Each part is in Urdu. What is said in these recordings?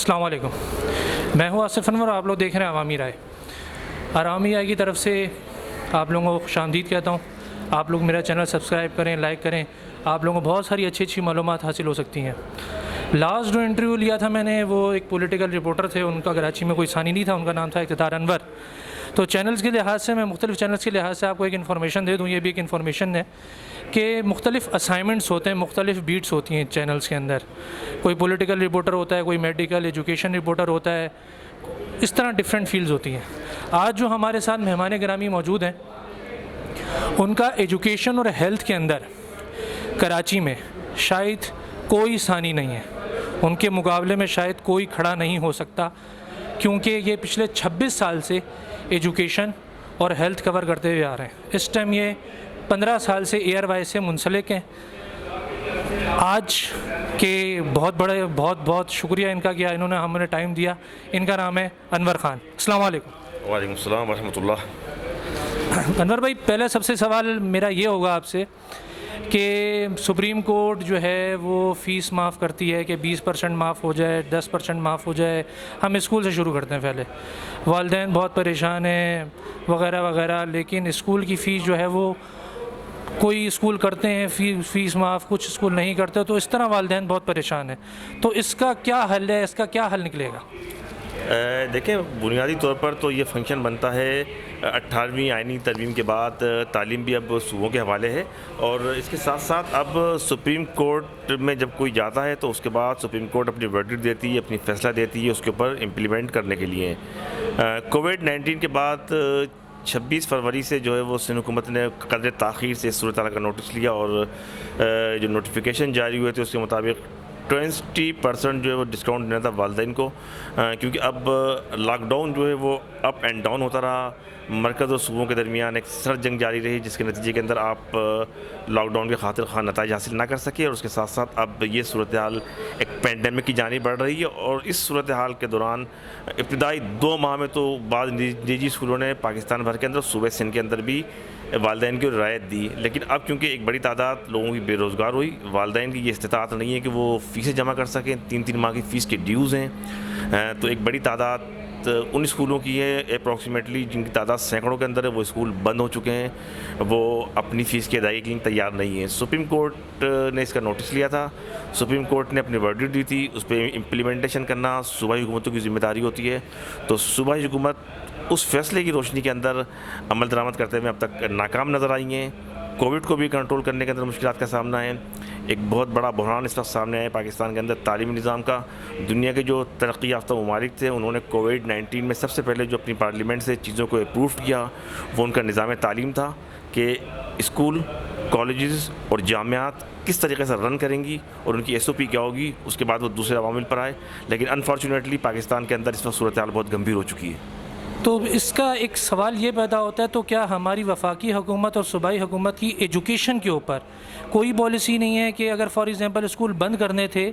السلام علیکم، میں ہوں آصف انور، آپ لوگ دیکھ رہے ہیں عوامی رائے۔ عوامی رائے کی طرف سے آپ لوگوں کو خوش آمدید کہتا ہوں۔ آپ لوگ میرا چینل سبسکرائب کریں، لائک کریں، آپ لوگوں کو بہت ساری اچھی معلومات حاصل ہو سکتی ہیں۔ لاسٹ جو انٹرویو لیا تھا میں نے، وہ ایک پولیٹیکل رپورٹر تھے، ان کا کراچی میں کوئی ثانی نہیں تھا، ان کا نام تھا اقتدار انور۔ تو چینلز کے لحاظ سے میں مختلف چینلز کے لحاظ سے آپ کو ایک انفارمیشن دے دوں، یہ بھی ایک انفارمیشن ہے کہ مختلف اسائنمنٹس ہوتے ہیں، مختلف بیٹس ہوتی ہیں چینلز کے اندر۔ کوئی پولیٹیکل رپورٹر ہوتا ہے، کوئی میڈیکل ایجوکیشن رپورٹر ہوتا ہے، اس طرح ڈفرینٹ فیلڈز ہوتی ہیں۔ آج جو ہمارے ساتھ مہمان گرامی موجود ہیں، ان کا ایجوکیشن اور ہیلتھ کے اندر کراچی میں شاید کوئی ثانی نہیں ہے، ان کے مقابلے میں شاید کوئی کھڑا نہیں ہو سکتا، کیونکہ یہ پچھلے 26 سال سے ایجوکیشن اور ہیلتھ کور کرتے ہوئے آ رہے ہیں۔ اس ٹائم یہ 15 سال سے ایئر وائز سے منسلک ہیں۔ آج کے بہت شکریہ ان کا کہ انہوں نے ہمیں ٹائم دیا۔ ان کا نام ہے انور خان۔ السلام علیکم۔ وعلیکم السلام ورحمۃ اللہ۔ انور بھائی، پہلے سب سے سوال میرا یہ ہوگا آپ سے کہ سپریم کورٹ جو ہے وہ فیس معاف کرتی ہے کہ 20% معاف ہو جائے، 10% معاف ہو جائے۔ ہم اسکول سے شروع کرتے ہیں پہلے۔ والدین بہت پریشان ہیں وغیرہ وغیرہ، لیکن اسکول کی فیس جو ہے وہ کوئی اسکول کرتے ہیں فیس معاف، کچھ اسکول نہیں کرتے، تو اس طرح والدین بہت پریشان ہیں۔ تو اس کا کیا حل ہے، اس کا کیا حل نکلے گا؟ دیکھیں، بنیادی طور پر تو یہ فنکشن بنتا ہے 18ویں آئینی ترمیم کے بعد۔ تعلیم بھی اب صوبوں کے حوالے ہے، اور اس کے ساتھ ساتھ اب سپریم کورٹ میں جب کوئی جاتا ہے تو اس کے بعد سپریم کورٹ اپنی ورڈکٹ دیتی ہے، اپنی فیصلہ دیتی ہے اس کے اوپر امپلیمنٹ کرنے کے لیے۔ کووڈ-19 کے بعد 26 فروری سے جو ہے وہ سندھ حکومت نے قدر تاخیر سے صورتحال کا نوٹس لیا، اور جو نوٹیفیکیشن جاری ہوئے تھے اس کے مطابق 20% جو ہے وہ ڈسکاؤنٹ دینا تھا والدین کو، کیونکہ اب لاک ڈاؤن جو ہے وہ اپ اینڈ ڈاؤن ہوتا رہا۔ مرکز اور صوبوں کے درمیان ایک سرد جنگ جاری رہی، جس کے نتیجے کے اندر آپ لاک ڈاؤن کے خاطر خواہ نتائج حاصل نہ کر سکے، اور اس کے ساتھ ساتھ اب یہ صورتحال ایک پینڈیمک کی جانب بڑھ رہی ہے۔ اور اس صورتحال کے دوران ابتدائی 2 ماہ میں تو بعض نجی اسکولوں نے پاکستان بھر کے اندر، صوبے سندھ کے اندر بھی والدین کی رعایت دی، لیکن اب کیونکہ ایک بڑی تعداد لوگوں کی بے روزگار ہوئی، والدین کی یہ استطاعت نہیں ہے کہ وہ فیسیں جمع کر سکیں، 3 ماہ کی فیس کے ڈیوز ہیں، تو ایک بڑی تعداد ان اسکولوں کی ہے اپروکسیمیٹلی جن کی تعداد سینکڑوں کے اندر ہے، وہ اسکول بند ہو چکے ہیں، وہ اپنی فیس کی ادائیگی کے لیے تیار نہیں ہیں۔ سپریم کورٹ نے اس کا نوٹس لیا تھا، سپریم کورٹ نے اپنی ورڈکٹ دی تھی، اس پہ امپلیمنٹیشن کرنا صوبائی حکومتوں کی ذمہ داری ہوتی ہے۔ تو صوبائی حکومت اس فیصلے کی روشنی کے اندر عمل درآمد کرتے ہوئے اب تک ناکام نظر آئی ہیں۔ کووڈ کو بھی کنٹرول کرنے کے اندر مشکلات کا سامنا ہے۔ ایک بہت بڑا بحران اس وقت سامنے آیا پاکستان کے اندر تعلیمی نظام کا۔ دنیا کے جو ترقی یافتہ ممالک تھے، انہوں نے کووڈ-19 میں سب سے پہلے جو اپنی پارلیمنٹ سے چیزوں کو اپروو کیا، وہ ان کا نظام تعلیم تھا کہ اسکول، کالجز اور جامعات کس طریقے سے رن کریں گی اور ان کی SOP کیا ہوگی، اس کے بعد وہ دوسرے عوامل پر آئے۔ لیکن انفارچونیٹلی پاکستان کے اندر اس وقت صورتحال بہت گمبھیر ہو چکی ہے۔ تو اس کا ایک سوال یہ پیدا ہوتا ہے، تو کیا ہماری وفاقی حکومت اور صوبائی حکومت کی ایجوکیشن کے اوپر کوئی پالیسی نہیں ہے کہ اگر فار ایگزامپل اسکول بند کرنے تھے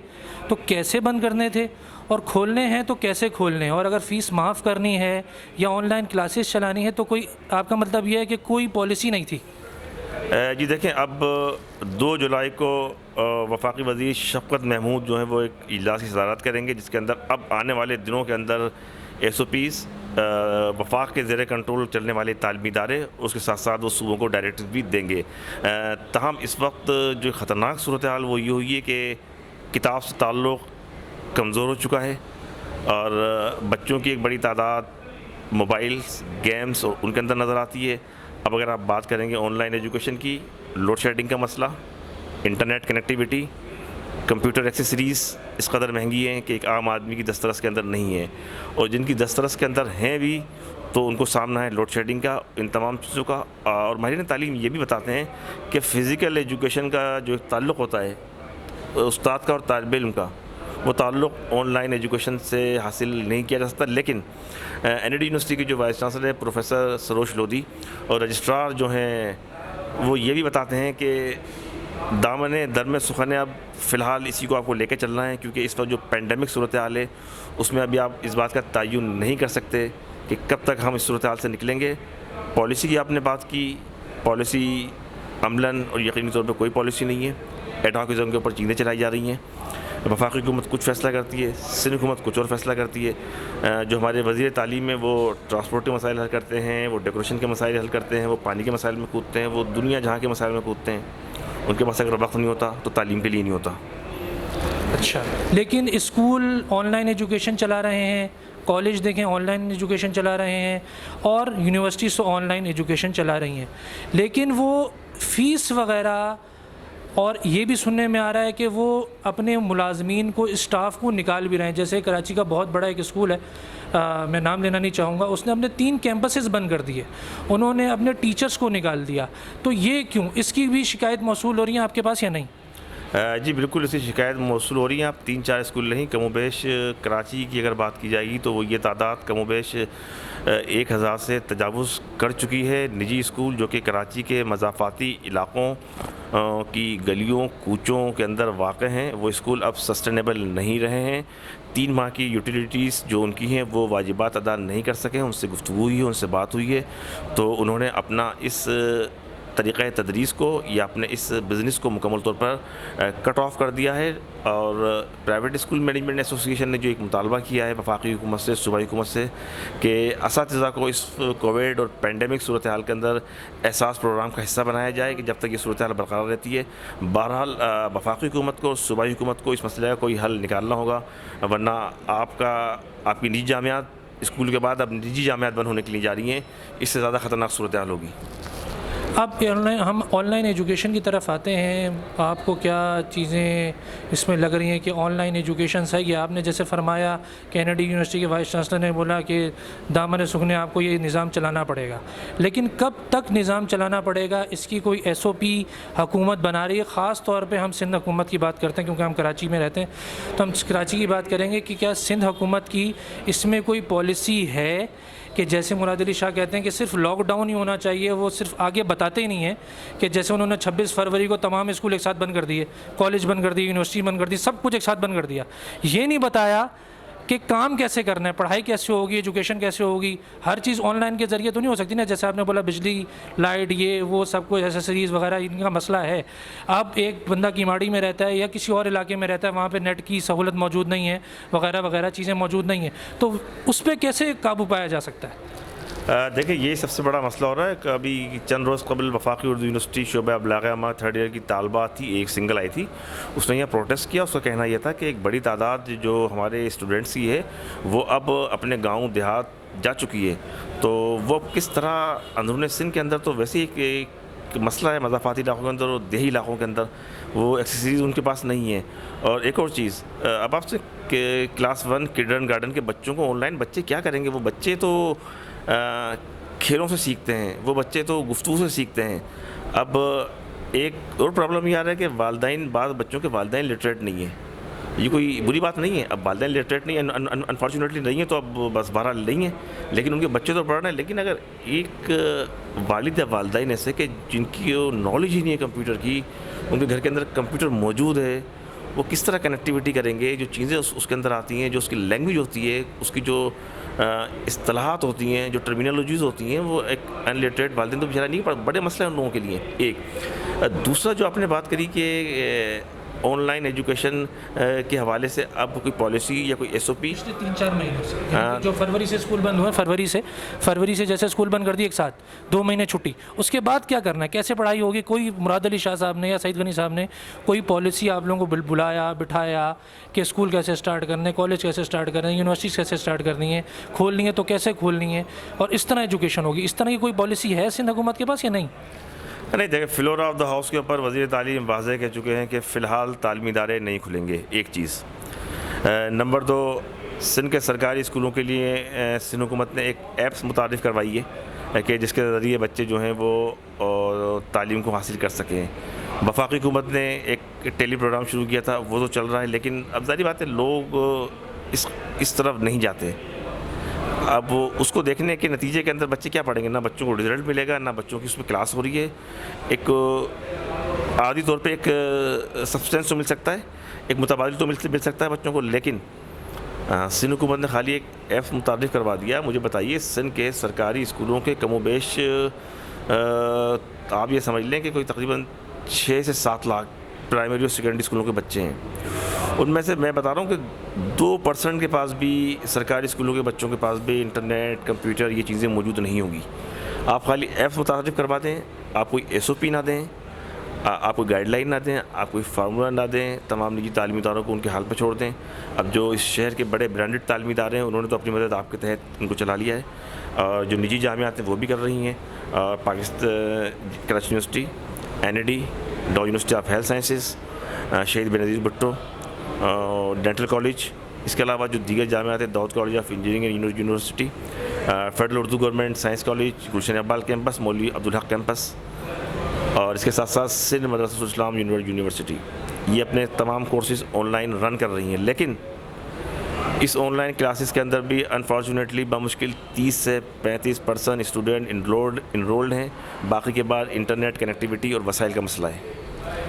تو کیسے بند کرنے تھے، اور کھولنے ہیں تو کیسے کھولنے ہیں، اور اگر فیس معاف کرنی ہے یا آن لائن کلاسز چلانی ہے تو کوئی، آپ کا مطلب یہ ہے کہ کوئی پالیسی نہیں تھی؟ جی دیکھیں، اب 2 جولائی کو وفاقی وزیر شفقت محمود جو ہیں وہ ایک اجلاس کی صدارت کریں گے، جس کے اندر اب آنے والے دنوں کے اندر SOPs وفاق کے زیر کنٹرول چلنے والے تعلیمی ادارے، اس کے ساتھ ساتھ وہ صوبوں کو ڈائریکٹیو بھی دیں گے۔ تاہم اس وقت جو خطرناک صورتحال وہ یہ ہوئی ہے کہ کتاب سے تعلق کمزور ہو چکا ہے، اور بچوں کی ایک بڑی تعداد موبائلز، گیمز اور ان کے اندر نظر آتی ہے۔ اب اگر آپ بات کریں گے آن لائن ایجوکیشن کی، لوڈ شیڈنگ کا مسئلہ، انٹرنیٹ کنیکٹیویٹی، کمپیوٹر ایکسیسریز اس قدر مہنگی ہیں کہ ایک عام آدمی کی دسترس کے اندر نہیں ہے، اور جن کی دسترس کے اندر ہیں بھی تو ان کو سامنا ہے لوڈ شیڈنگ کا، ان تمام چیزوں کا۔ اور ماہرین تعلیم یہ بھی بتاتے ہیں کہ فزیکل ایجوکیشن کا جو تعلق ہوتا ہے استاد کا اور طالب علم کا، وہ تعلق آن لائن ایجوکیشن سے حاصل نہیں کیا جا سکتا۔ لیکن NID یونیورسٹی کی جو وائس چانسلر ہے پروفیسر سروش لودھی، اور رجسٹرار جو ہیں وہ یہ بھی بتاتے ہیں کہ دامن در میں سخن اب فی الحال اسی کو آپ کو لے کے چلنا ہے، کیونکہ اس وقت جو پینڈیمک صورتحال ہے اس میں ابھی آپ اس بات کا تعین نہیں کر سکتے کہ کب تک ہم اس صورتحال سے نکلیں گے۔ پالیسی کی آپ نے بات کی، پالیسی عملاً اور یقینی طور پہ کوئی پالیسی نہیں ہے، ایڈ ہاکزم کے اوپر چیزیں چلائی جا رہی ہیں۔ وفاقی حکومت کچھ فیصلہ کرتی ہے، سندھ حکومت کچھ اور فیصلہ کرتی ہے. جو ہمارے وزیر تعلیم ہیں وہ ٹرانسپورٹ کے مسائل حل کرتے ہیں، وہ ڈیکوریشن کے مسائل حل کرتے ہیں، وہ پانی کے مسائل میں کودتے ہیں، وہ دنیا جہاں کے مسائل میں کودتے ہیں. ان کے پاس اگر وقت نہیں ہوتا تو تعلیم کے لیے نہیں ہوتا. اچھا، لیکن اسکول آن لائن ایجوکیشن چلا رہے ہیں، کالج دیکھیں آن لائن ایجوکیشن چلا رہے ہیں، اور یونیورسٹیز تو آن لائن ایجوکیشن چلا رہی ہیں، لیکن وہ فیس وغیرہ، اور یہ بھی سننے میں آ رہا ہے کہ وہ اپنے ملازمین کو، اسٹاف کو نکال بھی رہے ہیں. جیسے کراچی کا بہت بڑا ایک اسکول ہے، میں نام لینا نہیں چاہوں گا، اس نے اپنے 3 کیمپسز بند کر دیے، انہوں نے اپنے ٹیچرز کو نکال دیا. تو یہ کیوں؟ اس کی بھی شکایت موصول ہو رہی ہیں آپ کے پاس یا نہیں؟ جی بالکل، اسی شکایت موصول ہو رہی ہیں. آپ 3-4 اسکول نہیں، کم و بیش کراچی کی اگر بات کی جائے گی تو وہ یہ تعداد کم و بیش 1000 سے تجاوز کر چکی ہے. نجی اسکول جو کہ کراچی کے مضافاتی علاقوں کی گلیوں کوچوں کے اندر واقع ہیں، وہ اسکول اب سسٹینیبل نہیں رہے ہیں. 3 ماہ کی یوٹیلیٹیز جو ان کی ہیں وہ واجبات ادا نہیں کر سکے. ان سے گفتگو ہوئی ہے، ان سے بات ہوئی ہے، تو انہوں نے اپنا اس طریقہ تدریس کو یا اپنے اس بزنس کو مکمل طور پر کٹ آف کر دیا ہے. اور پرائیویٹ اسکول مینجمنٹ ایسوسی ایشن نے جو ایک مطالبہ کیا ہے وفاقی حکومت سے، صوبائی حکومت سے، کہ اساتذہ کو اس کووڈ اور پینڈیمک صورتحال کے اندر احساس پروگرام کا حصہ بنایا جائے کہ جب تک یہ صورتحال برقرار رہتی ہے. بہرحال وفاقی حکومت کو اور صوبائی حکومت کو اس مسئلے کا کوئی حل نکالنا ہوگا، ورنہ آپ کی نجی جامعات اسکول کے بعد اب نجی جامعات بند ہونے کے لیے جا رہی ہیں. اس سے زیادہ خطرناک صورتحال ہوگی. اب ہم آن لائن ایجوکیشن کی طرف آتے ہیں. آپ کو کیا چیزیں اس میں لگ رہی ہیں کہ آن لائن ایجوکیشن صحیح ہے؟ آپ نے جیسے فرمایا، کینیڈی یونیورسٹی کے وائس چانسلر نے بولا کہ دامن سخنے آپ کو یہ نظام چلانا پڑے گا، لیکن کب تک نظام چلانا پڑے گا؟ اس کی کوئی ایس او پی حکومت بنا رہی ہے؟ خاص طور پہ ہم سندھ حکومت کی بات کرتے ہیں کیونکہ ہم کراچی میں رہتے ہیں، تو ہم کراچی کی بات کریں گے کہ کیا سندھ حکومت کی اس میں کوئی پالیسی ہے کہ جیسے مراد علی شاہ کہتے ہیں کہ صرف لاک ڈاؤن ہی ہونا چاہیے، وہ صرف آگے بتاتے ہی نہیں ہیں کہ جیسے انہوں نے 26 فروری کو تمام اسکول ایک ساتھ بند کر دیے، کالج بند کر دیے، یونیورسٹی بند کر دی، سب کچھ ایک ساتھ بند کر دیا. یہ نہیں بتایا کہ کام کیسے کرنا ہے، پڑھائی کیسے ہوگی، ایجوکیشن کیسے ہوگی. ہر چیز آن لائن کے ذریعے تو نہیں ہو سکتی نا. جیسے آپ نے بولا بجلی، لائٹ، یہ وہ سب کچھ ایسیسریز وغیرہ ان کا مسئلہ ہے. اب ایک بندہ کیماڑی میں رہتا ہے یا کسی اور علاقے میں رہتا ہے، وہاں پہ نیٹ کی سہولت موجود نہیں ہے، وغیرہ وغیرہ چیزیں موجود نہیں ہیں، تو اس پہ کیسے قابو پایا جا سکتا ہے؟ دیکھیں، یہ سب سے بڑا مسئلہ ہو رہا ہے. ابھی چند روز قبل وفاقی اردو یونیورسٹی شعبہ ابلاغ عامہ 3rd ایئر کی طالبہ تھی، ایک سنگل آئی تھی، اس نے یہ پروٹیسٹ کیا. اس کا کہنا یہ تھا کہ ایک بڑی تعداد جو ہمارے اسٹوڈنٹس کی ہے وہ اب اپنے گاؤں دیہات جا چکی ہے، تو وہ کس طرح اندرون سندھ کے اندر تو ویسے ہی ایک مسئلہ ہے مضافاتی علاقوں کے اندر اور دیہی علاقوں کے اندر، وہ ایکسیسریز ان کے پاس نہیں ہے. اور ایک اور چیز، اب آپ سے کلاس 1 کنڈر گارڈن کے بچوں کو آن لائن بچے کیا کریں گے؟ وہ بچے تو کھیلوں سے سیکھتے ہیں، وہ بچے تو گفتگو سے سیکھتے ہیں. اب ایک اور پرابلم یہ آ رہا ہے کہ والدین، بعض بچوں کے والدین لٹریٹ نہیں ہیں. یہ کوئی بری بات نہیں ہے، اب والدین لٹریٹ نہیں ہیں، انفارچونیٹلی نہیں ہیں، تو اب بس بہرحال نہیں ہیں، لیکن ان کے بچے تو پڑھ رہے ہیں. لیکن اگر ایک والد یا والدین ایسے کہ جن کی نالج ہی نہیں ہے کمپیوٹر کی، ان کے گھر کے اندر کمپیوٹر موجود ہے، وہ کس طرح کنیکٹیوٹی کریں گے؟ جو چیزیں اس کے اندر آتی ہیں، جو اس کی لینگویج ہوتی ہے، اس کی جو اصطلاحات ہوتی ہیں، جو ٹرمینالوجیز ہوتی ہیں، وہ ایک ان لٹریٹ والدین تو بیچارہ نہیں پڑھ. بڑے مسئلے ہیں ان لوگوں کے لیے. ایک دوسرا جو آپ نے بات کری کہ آن لائن ایجوکیشن کے حوالے سے اب کوئی پالیسی یا کوئی ایس او پی، پچھلے 3-4 مہینے سے جو فروری سے اسکول بند ہوئے، فروری سے جیسے اسکول بند کر دی ایک ساتھ 2 مہینے چھٹی، اس کے بعد کیا کرنا ہے؟ کیسے پڑھائی ہوگی؟ کوئی مراد علی شاہ صاحب نے یا سعید غنی صاحب نے کوئی پالیسی آپ لوگوں کو بلایا بٹھایا کہ اسکول کیسے سٹارٹ کرنے، کالج کیسے سٹارٹ کرنے، یونیورسٹیز کیسے سٹارٹ کرنی ہے، کھولنی ہے تو کیسے کھولنی ہے، اور اس طرح ایجوکیشن ہوگی؟ اس طرح کی کوئی پالیسی ہے سندھ حکومت کے پاس یا نہیں؟ نہیں. دیکھیں، فلورا آف دا ہاؤس کے اوپر وزیر تعلیم واضح کہہ چکے ہیں کہ فی الحال تعلیمی ادارے نہیں کھلیں گے. ایک چیز. نمبر 2، سندھ کے سرکاری اسکولوں کے لیے سندھ حکومت نے ایک ایپس متعارف کروائی ہے کہ جس کے ذریعے بچے جو ہیں وہ تعلیم کو حاصل کر سکیں. وفاقی حکومت نے ایک ٹیلی پروگرام شروع کیا تھا، وہ تو چل رہا ہے، لیکن اب ظاہری بات ہے لوگ اس طرف نہیں جاتے. اب اس کو دیکھنے کے نتیجے کے اندر بچے کیا پڑھیں گے؟ نہ بچوں کو رزلٹ ملے گا، نہ بچوں کی اس میں کلاس ہو رہی ہے. ایک عادی طور پہ ایک سبسٹینس تو مل سکتا ہے، ایک متبادل تو مل سکتا ہے بچوں کو، لیکن سندھ حکومت نے خالی ایک ایپ متعارف کروا دیا. مجھے بتائیے، سندھ کے سرکاری اسکولوں کے کم و بیش آپ یہ سمجھ لیں کہ کوئی تقریباً 6 سے 7 لاکھ پرائمری اور سیکنڈری اسکولوں کے بچے ہیں، ان میں سے میں بتا رہا ہوں کہ 2% کے پاس بھی سرکاری اسکولوں کے بچوں کے پاس بھی انٹرنیٹ، کمپیوٹر، یہ چیزیں موجود نہیں ہوں گی. آپ خالی ایپس متعارف کروا دیں، آپ کوئی SOP نہ دیں، آپ کوئی گائیڈ لائن نہ دیں، آپ کوئی فارمولہ نہ دیں، تمام نجی تعلیمی اداروں کو ان کے حال پہ چھوڑ دیں. اب جو اس شہر کے بڑے برانڈڈ تعلیمی ادارے ہیں انہوں نے تو اپنی مدد آپ کے تحت ان کو چلا لیا ہے، اور جو نجی جامعات ہیں وہ بھی کر رہی ہیں. Karachi university, NAD، Dow university of health sciences, Shaheed Benazir Bhutto dental college, اس کے علاوہ جو دیگر جامعات ہیں، Dawood college of engineering university, federal Urdu government science college, Gulshan Iqbal campus, Maulvi Abdul Haq campus, اور اس کے ساتھ ساتھ سندھ مدرسۃ الاسلام یونیورسٹی، یہ اپنے تمام کورسز آن لائن رن کر رہی ہیں. لیکن اس آن لائن کلاسز کے اندر بھی انفارچونیٹلی بمشکل 30 سے 35% اسٹوڈنٹ انرولڈ ہیں. باقی کے بعد انٹرنیٹ کنیکٹیوٹی اور وسائل کا مسئلہ ہے.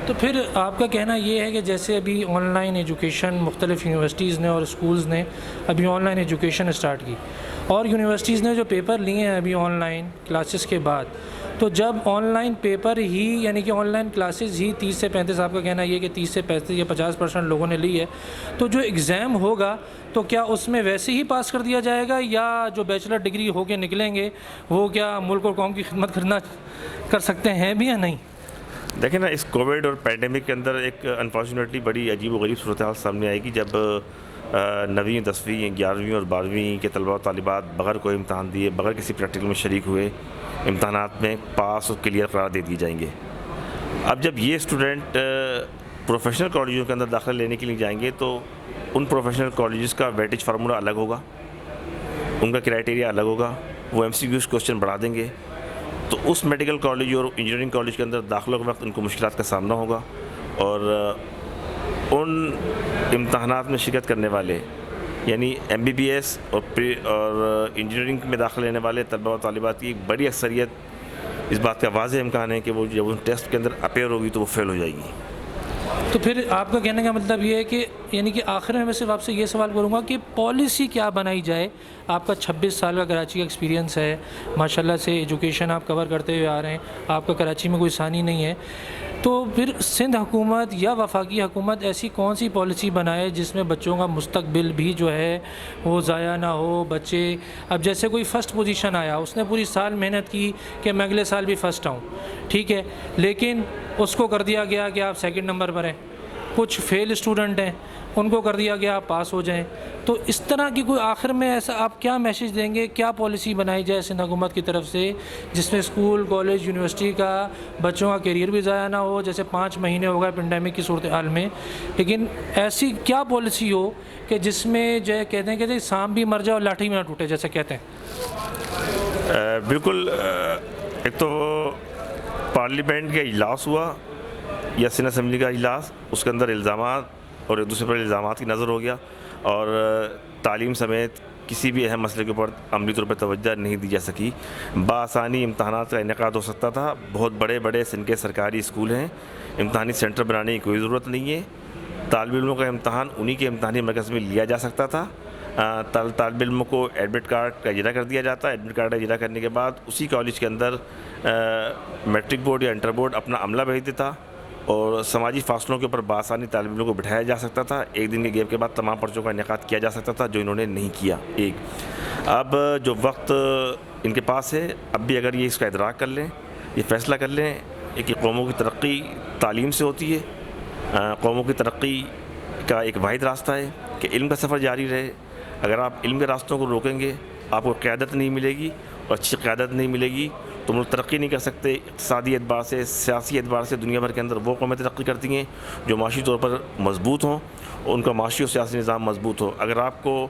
تو پھر آپ کا کہنا یہ ہے کہ جیسے ابھی آن لائن ایجوکیشن مختلف یونیورسٹیز نے اور اسکولز نے ابھی آن لائن ایجوکیشن اسٹارٹ کی، اور یونیورسٹیز نے جو پیپر لیے ہیں ابھی آن لائن کلاسز کے بعد، تو جب آن لائن پیپر ہی یعنی کہ آن لائن کلاسز ہی 30 سے 35، آپ کا کہنا یہ کہ 30 سے 35 یا 50% لوگوں نے لی ہے، تو جو ایگزام ہوگا تو کیا اس میں ویسے ہی پاس کر دیا جائے گا، یا جو بیچلر ڈگری ہو کے نکلیں گے وہ کیا ملک اور قوم کی خدمت کر سکتے ہیں بھی یا نہیں؟ دیکھیں نا، اس کووڈ اور پینڈیمک کے اندر ایک انفارچونیٹلی بڑی عجیب و غریب صورتحال سامنے آئے گی، جب 9ویں 10ویں 11ویں اور 12ویں کے طلباء و طالبات بغیر کوئی امتحان دیے، بغیر کسی پریکٹیکل میں شریک ہوئے امتحانات میں پاس اور کلیئر قرار دے دیے جائیں گے. اب جب یہ اسٹوڈنٹ پروفیشنل کالجوں کے اندر داخلہ لینے کے لیے جائیں گے تو ان پروفیشنل کالجز کا ویٹیج فارمولہ الگ ہوگا، ان کا کرائٹیریا الگ ہوگا، وہ MCQs کوسچن بڑھا دیں گے. تو اس میڈیکل کالج اور انجینئرنگ کالج کے اندر داخلوں کے وقت ان کو مشکلات کا سامنا ہوگا، اور ان امتحانات میں شرکت کرنے والے یعنی MBBS اور انجینئرنگ میں داخلہ لینے والے طلباء و طالبات کی ایک بڑی اکثریت اس بات کا واضح امکان ہے کہ وہ جب ان ٹیسٹ کے اندر اپیئر ہوگی تو وہ فیل ہو جائے گی. تو پھر آپ کا کہنے کا مطلب یہ ہے کہ یعنی کہ آخر میں صرف آپ سے یہ سوال کروں گا کہ پالیسی کیا بنائی جائے. آپ کا 26 سال کا کراچی کا ایکسپیرینس ہے، ماشاءاللہ سے ایجوکیشن آپ کور کرتے ہوئے آ رہے ہیں، آپ کا کراچی میں کوئی ثانی نہیں ہے، تو پھر سندھ حکومت یا وفاقی حکومت ایسی کون سی پالیسی بنائے جس میں بچوں کا مستقبل بھی جو ہے وہ ضائع نہ ہو. بچے اب جیسے کوئی فرسٹ پوزیشن آیا، اس نے پوری سال محنت کی کہ میں اگلے سال بھی فرسٹ آؤں، ٹھیک ہے، لیکن اس کو کر دیا گیا کہ آپ سیکنڈ نمبر پر ہیں. کچھ فیل اسٹوڈنٹ ہیں، ان کو کر دیا گیا آپ پاس ہو جائیں. تو اس طرح کی کوئی آخر میں ایسا آپ کیا میسیج دیں گے، کیا پالیسی بنائی جائے سندھ حکومت کی طرف سے جس میں اسکول، کالج، یونیورسٹی کا بچوں کا کیریئر بھی ضائع نہ ہو؟ جیسے 5 مہینے ہو گئے پینڈیمک کی صورتحال میں، لیکن ایسی کیا پالیسی ہو کہ جس میں جو کہتے ہیں کہ سانپ بھی مر جائے اور لاٹھی بھی نہ ٹوٹے، جیسے کہتے ہیں. بالکل. ایک تو پارلیمنٹ کا اجلاس ہوا یا سندھ اسمبلی کا اجلاس، اس کے اندر الزامات اور ایک دوسرے پر الزامات کی نظر ہو گیا، اور تعلیم سمیت کسی بھی اہم مسئلے کے اوپر عملی طور پر توجہ نہیں دی جا سکی. بآسانی امتحانات کا انعقاد ہو سکتا تھا. بہت بڑے بڑے سندھ کے سرکاری اسکول ہیں، امتحانی سینٹر بنانے کی کوئی ضرورت نہیں ہے. طالب علموں کا امتحان انہی کے امتحانی مرکز میں لیا جا سکتا تھا. طالب علموں کو ایڈمٹ کارڈ کا اجرا کر دیا جاتا ہے. ایڈمٹ کارڈ کا اجرا کرنے کے بعد اسی کالج کے اندر میٹرک بورڈ یا انٹر بورڈ اپنا عملہ بھیج دیتا، اور سماجی فاصلوں کے اوپر بآسانی طالب علموں کو بٹھایا جا سکتا تھا. 1 دن کے گیپ کے بعد تمام پرچوں کا انعقاد کیا جا سکتا تھا، جو انہوں نے نہیں کیا. اب جو وقت ان کے پاس ہے، اب بھی اگر یہ اس کا ادراک کر لیں، یہ فیصلہ کر لیں کہ قوموں کی ترقی تعلیم سے ہوتی ہے، قوموں کی ترقی کا ایک واحد راستہ ہے کہ علم کا سفر جاری رہے. اگر آپ علم کے راستوں کو روکیں گے، آپ کو قیادت نہیں ملے گی، اور اچھی قیادت نہیں ملے گی تو ملک ترقی نہیں کر سکتے. اقتصادی اعتبار سے، سیاسی اعتبار سے دنیا بھر کے اندر وہ قومیں ترقی کرتی ہیں جو معاشی طور پر مضبوط ہوں، اور ان کا معاشی اور سیاسی نظام مضبوط ہو. اگر آپ کو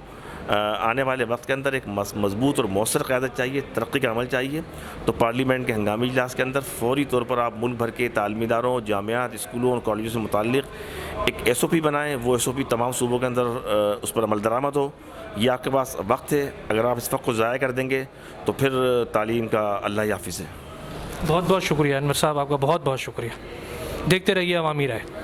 آنے والے وقت کے اندر ایک مضبوط اور مؤثر قیادت چاہیے، ترقی کا عمل چاہیے، تو پارلیمنٹ کے ہنگامی اجلاس کے اندر فوری طور پر آپ ملک بھر کے تعلیمی اداروں، جامعات، اسکولوں اور کالجوں سے متعلق ایک SOP بنائیں. وہ SOP تمام صوبوں کے اندر اس پر عمل درآمد ہو. یہ آپ کے پاس وقت ہے. اگر آپ اس وقت کو ضائع کر دیں گے تو پھر تعلیم کا اللہ حافظ ہے. بہت بہت شکریہ انور صاحب، آپ کا بہت بہت شکریہ. دیکھتے رہیے عوامی رائے.